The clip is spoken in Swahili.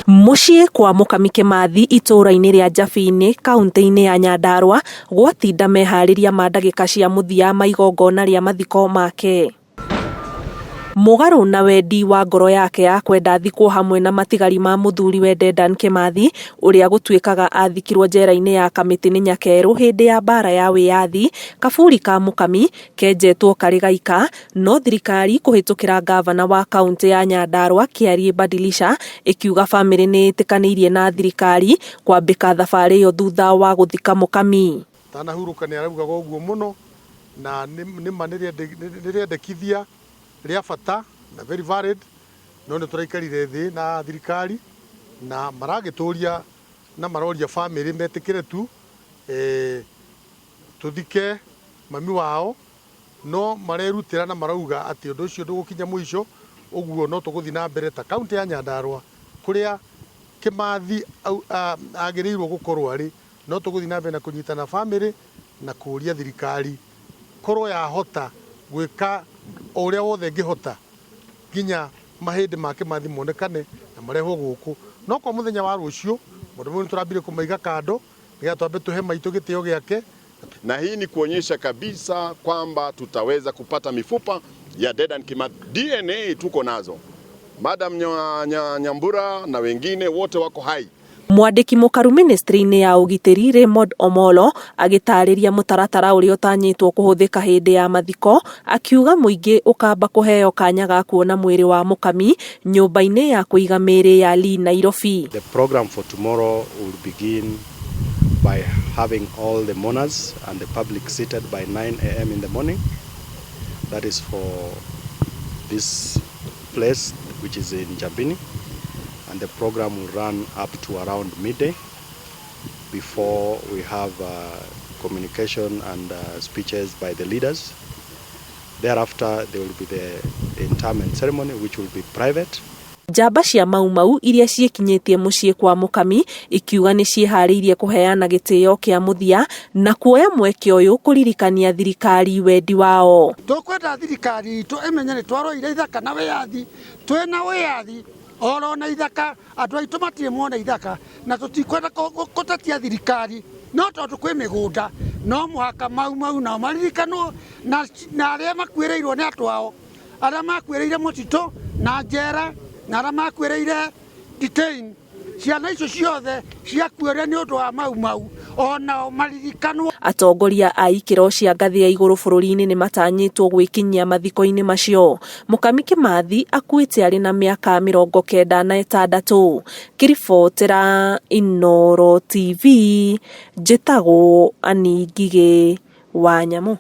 Muciĩ kwa Mukami Kimathi itũra-inĩ rĩa Njabini kaunti-inĩ ya Nyandarua gwatinda meharĩria ma ndagĩka cia mũthia ma igongona rĩa mathiko make. Mũgarũ na wendi wa ngoro yake ya kwenda athikwo hamwe na matigari ma mũthuri Wendi Kimathi ũrĩa gũtuĩkaga athikirwo njera-inĩ ya Kamĩtĩ nĩ Nyakerũ hĩndĩ ya mbara ya wĩyathi, kaburi ka Mukami kenjetwo karĩ gaika, no thirikari kũhĩtũkĩra gavana wa kaunti ya Nyandarua Kĩarĩ Badilisha ĩkiuga bamĩrĩ nĩ ĩtĩkanĩirie na thirikari kwambĩka thabarĩ ĩyo thutha wa gũthika Mukami. Tanahurũka nĩ araugaga ũguo mũno na nĩma nĩrĩendekithia rĩa bata na very valid, no nĩ tũraikarire thĩ na thirikari na maragĩtũria na maroria bamĩrĩ metĩkĩre tu tũthike mami wao, no marerutĩra na marauga atĩ ũndũ ũcio ndũgũkinya mũico, ũguo no tũgũthiĩ na mbere ta kaunti ya Nyandarua kũrĩa Kimathi agĩrĩirwo gũkorwo arĩ, no tũgũthiĩ na mbere na kũnyitana bamĩrĩ na kũria thirikari korwo yahota gwĩka o ũrĩa wothe ngĩhota nginya mahĩndĩ ma Kimathi monekane na marehwo gũkũ. No kwa mũthenya wa rũciũ mũndũ mũno tũrambire kũmaiga kando nĩgetha twambe tũhe maitũ gĩtĩo gĩake. Na hii ni kuonyesha kabisa kwamba tutaweza kupata mifupa ya Dedan Kimathi. DNA tuko nazo. Madam Nyambura na wengine wote wako hai. Mwandĩki mũkaru ministry-inĩ ya ũgitĩri Raymond Omolo agĩtarĩria mũtaratara ũrĩa ũtanyĩtwo kũhũthĩka hĩndĩ ya mathiko, akiuga mũingĩ ũkamba kũheo kanya ga kuona mwĩrĩ wa Mukami nyũmba-inĩ ya kũiga mĩĩrĩ ya Lee Nairobi. The program for tomorrow will begin by having all the mourners and the public seated by 9 a.m. in the morning. That is for this place which is in Njabini. And the program will run up to around midday before we have communication and speeches by the leaders. Thereafter, there will be the interment ceremony, which will be private. Njamba cia mau iria ciĩkinyĩtie mũciĩ kwa Mukami ikiuga nĩ ciĩharĩirie kũheana gĩtĩo kĩa mũthia na kuoya mweke ũyũ kũririkania thirikari wendi wao. Tũkwenda thirikari itũ ĩmenye nĩ twarũire ithaka na wĩyathi, twĩna wĩyathi oro na ithaka, andũ aitũ matirĩ mona ithaka na tũtikwenda gũtetia thirikari, no tondũ kwĩ mĩgũnda no mũhaka mau nao maririkanwo na arĩa makuĩrĩirwo nĩ andũ ao, arĩa makuĩrĩire mũtitũ na njera na arĩa makuĩrĩire detain, ciana icio ciothe ciakuĩrĩire nĩ ũndũ wa mau ona maririkanwo. Atongoria a ikĩro cia ngathĩ ya igũrũ bũrũri-inĩ nĩ matanyĩtwo gwĩkinyia mathiko-inĩ macio. Mukami Kimathi akuĩte arĩ na mĩaka 96. Kĩribotera Inooro TV, njĩtagwo Ani Ngigĩ wa Nyamũ.